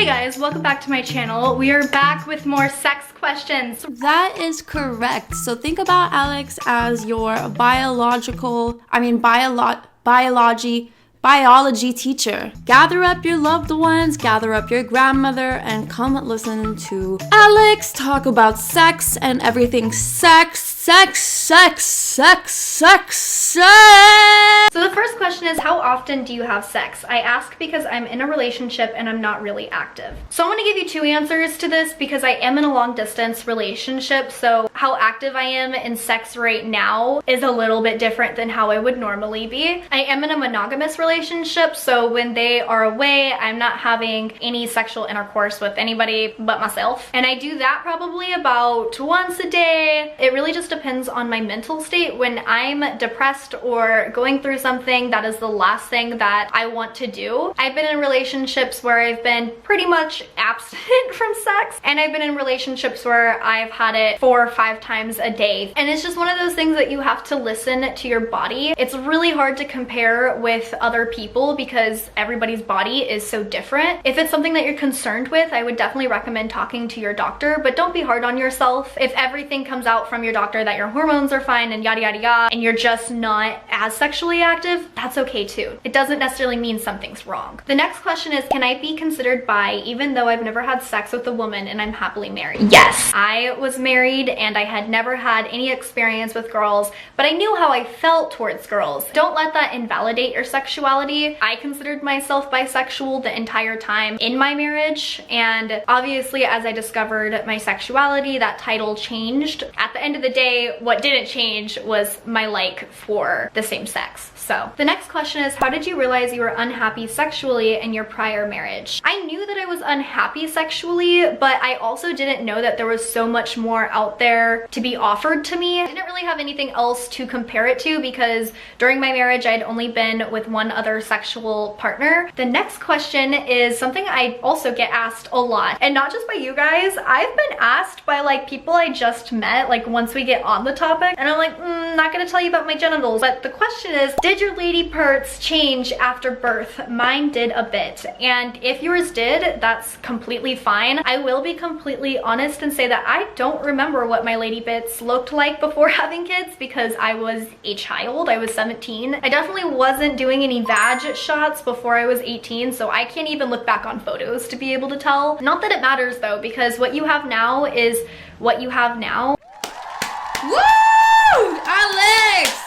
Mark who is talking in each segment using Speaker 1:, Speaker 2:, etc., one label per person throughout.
Speaker 1: guys, welcome back to my channel. We are back with more sex questions.
Speaker 2: That is correct. So think about Alex as your biology teacher. Gather up your loved ones, gather up your grandmother, and come listen to Alex talk about sex and everything sex. So
Speaker 1: the first question is, how often do you have sex? I ask because I'm in a relationship and I'm not really active. So I'm going to give you two answers to this because I am in a long distance relationship. So how active I am in sex right now is a little bit different than how I would normally be. I am in a monogamous relationship, so when they are away, I'm not having any sexual intercourse with anybody but myself. And I do that probably about once a day. It really just depends on my mental state. When I'm depressed or going through something, that is the last thing that I want to do. I've been in relationships where I've been pretty much abstinent from sex, and I've been in relationships where I've had it 4 or 5 times a day. And it's just one of those things that you have to listen to your body. It's really hard to compare with other people because everybody's body is so different. If it's something that you're concerned with, I would definitely recommend talking to your doctor, but don't be hard on yourself. If everything comes out from your doctor that your hormones are fine and yada yada yada, and you're just not as sexually active, that's okay too. It doesn't necessarily mean something's wrong. The next question is, can I be considered bi even though I've never had sex with a woman and I'm happily married? Yes. I was married and I had never had any experience with girls, but I knew how I felt towards girls. Don't let that invalidate your sexuality. I considered myself bisexual the entire time in my marriage, and obviously as I discovered my sexuality, that title changed. At the end of the day, what didn't change was my like for the same sex. So the next question is, how did you realize you were unhappy sexually in your prior marriage? I knew that I was unhappy sexually, but I also didn't know that there was so much more out there to be offered to me. I didn't really have anything else to compare it to because during my marriage I'd only been with one other sexual partner. The next question is something I also get asked a lot, and not just by you guys. I've been asked by like people I just met, like once we get on the topic, and I'm like, not gonna tell you about my genitals. But the question is, did your lady parts change after birth? Mine did a bit, and if yours did, that's completely fine. I will be completely honest and say that I don't remember what my lady bits looked like before having kids because I was a child. I was 17. I definitely wasn't doing any vag shots before I was 18, so I can't even look back on photos to be able to tell. Not that it matters though, because what you have now is what you have now.
Speaker 2: Woo! Alex!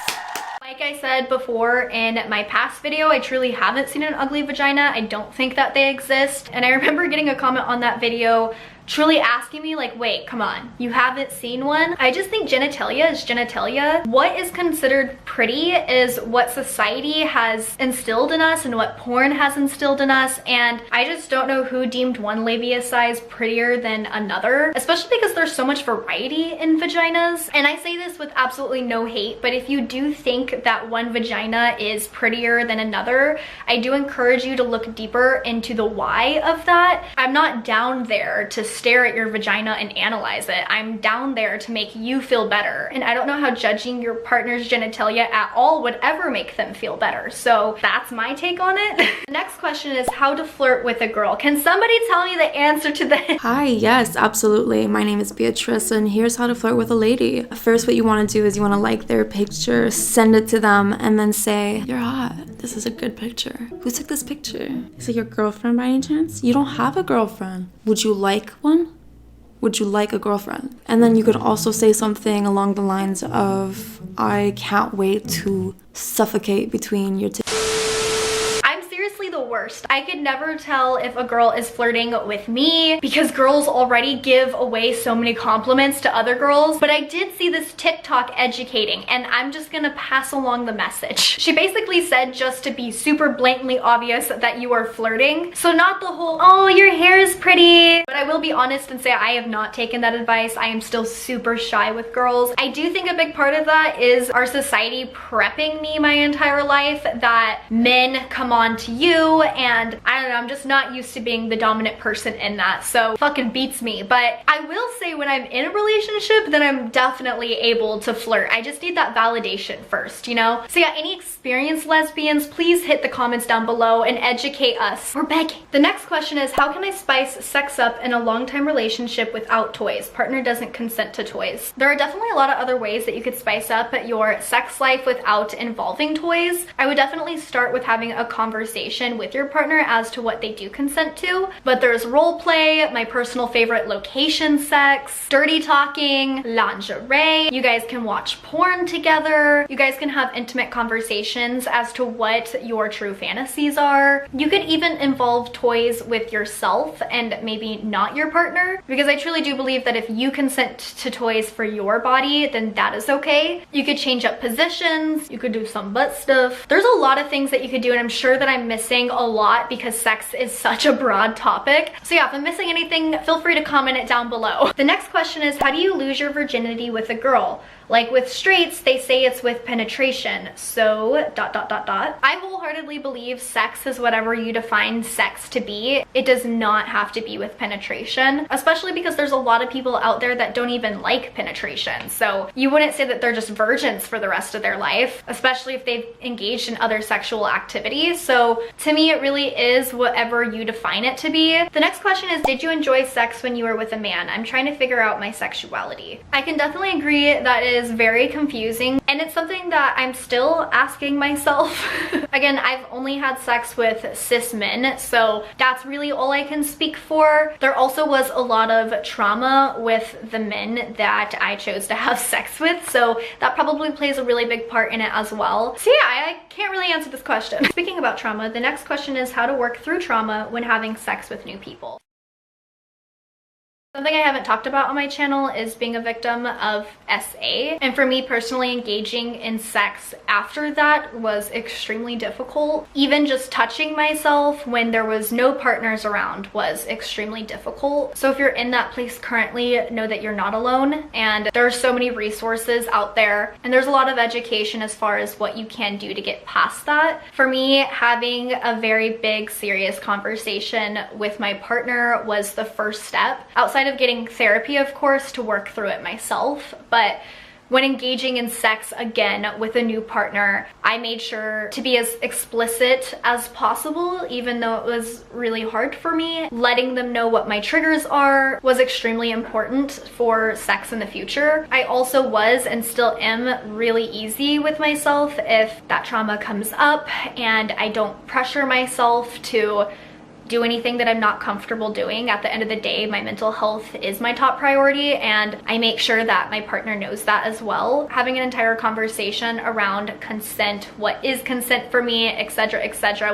Speaker 1: Like I said before in my past video, I truly haven't seen an ugly vagina. I don't think that they exist. And I remember getting a comment on that video truly asking me like, wait, come on, you haven't seen one? I just think genitalia is genitalia. What is considered pretty is what society has instilled in us and what porn has instilled in us, and I just don't know who deemed one labia size prettier than another, especially because there's so much variety in vaginas. And I say this with absolutely no hate, but if you do think that one vagina is prettier than another, I do encourage you to look deeper into the why of that. I'm not down there to stare at your vagina and analyze it. I'm down there to make you feel better. And I don't know how judging your partner's genitalia at all would ever make them feel better. So that's my take on it. The next question is how to flirt with a girl. Can somebody tell me the answer to this?
Speaker 2: Hi, yes, absolutely. My name is Beatrice, and here's how to flirt with a lady. First, what you want to do is you want to like their picture, send it to them, and then say, you're hot. This is a good picture. Who took this picture? Is it your girlfriend by any chance? You don't have a girlfriend. Would you like one? Would you like a girlfriend? And then you could also say something along the lines of, I can't wait to suffocate between your titties.
Speaker 1: The worst. I could never tell if a girl is flirting with me because girls already give away so many compliments to other girls, but I did see this TikTok educating, and I'm just gonna pass along the message. She basically said just to be super blatantly obvious that you are flirting. So not the whole, oh, your hair is pretty. But I will be honest and say I have not taken that advice. I am still super shy with girls. I do think a big part of that is our society prepping me my entire life that men come on to you do, and I don't know, I'm just not used to being the dominant person in that, so fucking beats me. But I will say when I'm in a relationship, then I'm definitely able to flirt. I just need that validation first, you know? So yeah, any experienced lesbians, please hit the comments down below and educate us. We're begging. The next question is, how can I spice sex up in a long-time relationship without toys? Partner doesn't consent to toys. There are definitely a lot of other ways that you could spice up your sex life without involving toys. I would definitely start with having a conversation with your partner as to what they do consent to. But there's role play, my personal favorite, location sex, dirty talking, lingerie. You guys can watch porn together. You guys can have intimate conversations as to what your true fantasies are. You could even involve toys with yourself and maybe not your partner, because I truly do believe that if you consent to toys for your body, then that is okay. You could change up positions, you could do some butt stuff. There's a lot of things that you could do, and I'm sure that I'm missing a lot because sex is such a broad topic. So yeah, if I'm missing anything, feel free to comment it down below. The next question is, how do you lose your virginity with a girl? Like with straights, they say it's with penetration. So, ... I wholeheartedly believe sex is whatever you define sex to be. It does not have to be with penetration, especially because there's a lot of people out there that don't even like penetration. So you wouldn't say that they're just virgins for the rest of their life, especially if they've engaged in other sexual activities. So to me, it really is whatever you define it to be. The next question is, did you enjoy sex when you were with a man? I'm trying to figure out my sexuality. I can definitely agree that is very confusing, and it's something that I'm still asking myself. Again, I've only had sex with cis men, so that's really all I can speak for. There also was a lot of trauma with the men that I chose to have sex with, so that probably plays a really big part in it as well. So yeah, I can't really answer this question. Speaking about trauma, the next question is how to work through trauma when having sex with new people. Something I haven't talked about on my channel is being a victim of SA. And for me personally, engaging in sex after that was extremely difficult. Even just touching myself when there was no partners around was extremely difficult. So if you're in that place currently, know that you're not alone. And there are so many resources out there. And there's a lot of education as far as what you can do to get past that. For me, having a very big, serious conversation with my partner was the first step. Outside of getting therapy, of course, to work through it myself, but when engaging in sex again with a new partner, I made sure to be as explicit as possible, even though it was really hard for me. Letting them know what my triggers are was extremely important for sex in the future. I also was and still am really easy with myself if that trauma comes up, and I don't pressure myself to do anything that I'm not comfortable doing. At the end of the day, my mental health is my top priority, and I make sure that my partner knows that as well. Having an entire conversation around consent, what is consent for me, etc.,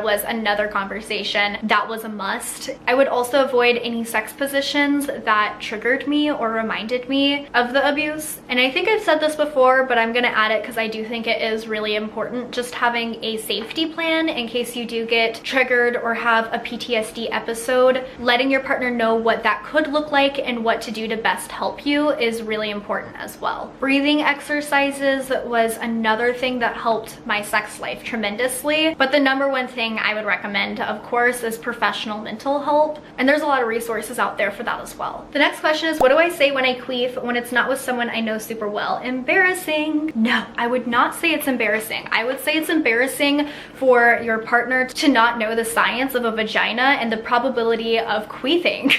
Speaker 1: was another conversation that was a must. I would also avoid any sex positions that triggered me or reminded me of the abuse. And I think I've said this before, but I'm gonna add it because I do think it is really important. Just having a safety plan in case you do get triggered or have a PTSD episode. Letting your partner know what that could look like and what to do to best help you is really important as well. Breathing exercises was another thing that helped my sex life tremendously, but the number one thing I would recommend, of course, is professional mental help, and there's a lot of resources out there for that as well. The next question is, what do I say when I queef when it's not with someone I know super well? Embarrassing. No, I would not say it's embarrassing. I would say it's embarrassing for your partner to not know the science of a vagina and the probability of queefing.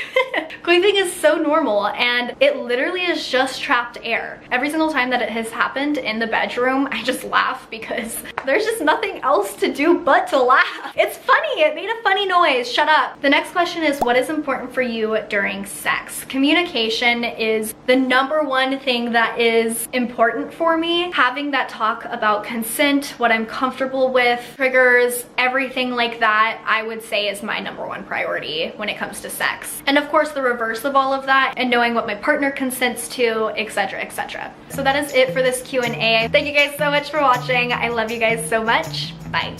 Speaker 1: Queefing is so normal, and it literally is just trapped air. Every single time that it has happened in the bedroom, I just laugh because there's just nothing else to do but to laugh. It's funny, it made a funny noise, shut up. The next question is, what is important for you during sex? Communication is the number one thing that is important for me. Having that talk about consent, what I'm comfortable with, triggers, everything like that, I would say is my number one priority when it comes to sex. And of course, the reverse of all of that, and knowing what my partner consents to, etc. So that is it for this Q&A. Thank you guys so much for watching. I love you guys so much. Bye.